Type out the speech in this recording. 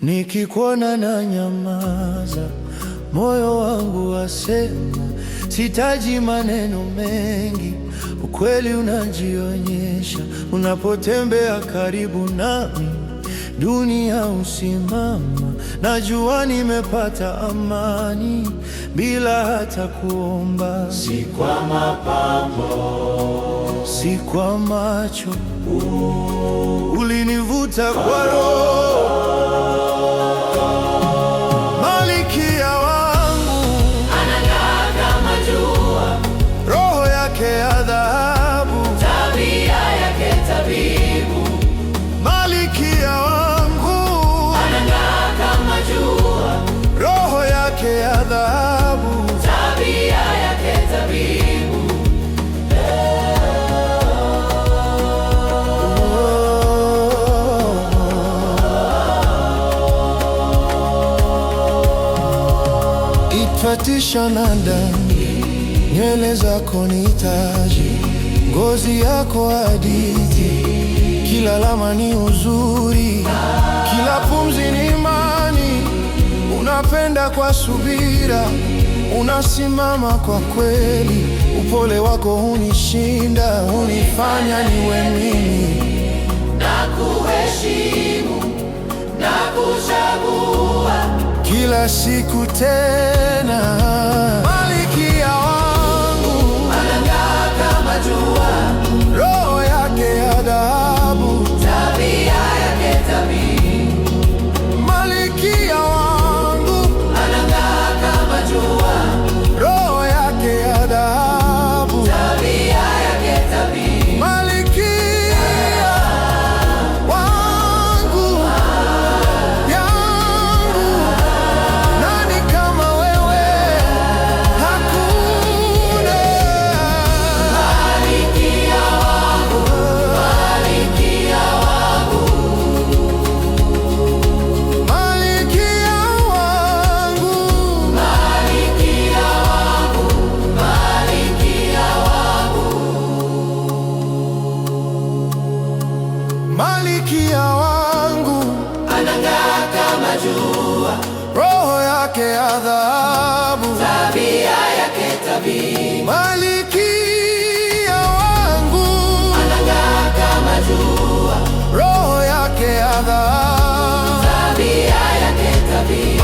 Nikikuona na nyamaza, moyo wangu wasema, sitaji maneno mengi, ukweli unajionyesha. Unapotembea karibu nami, dunia usimama. Najua nimepata amani bila hata kuomba. Si kwa mapambo, si kwa macho, ulinivuta kwa roho. Malkia wangu anang'aa kama jua, roho yake ya dhahabu, tabia yake tabibu. Malkia wangu Anang'aa kama jua, roho yake ya dhahabu, tabia yake tabibu. Itwatisha na ndani, nywele zako ni taji, ngozi yako hadithi, kila alama ni uzuri, kila pumzi ni imani. Unapenda kwa subira, unasimama kwa kweli, upole wako hunishinda, hunifanya niwe mimi. Nakuheshimu, nakuchagua Kila siku tena, Malkia wangu anang'aa kama jua, roho yake ya dhahabu, tabia yake tabibu. Malkia wangu Anang'aa kama jua, roho yake ya dhahabu, tabia yake tabibu. Malkia wangu yangu, nani kama wewe? Hakuna. Malkia wangu, malkia wangu, Malkia wangu, malkia wangu, malkia wangu. Malkia wangu, Anang'aa kama jua, roho yake ya dhahabu, tabia yake tabibu. Malkia wangu, Anang'aa kama jua, roho yake ya dhahabu, tabia yake tabibu.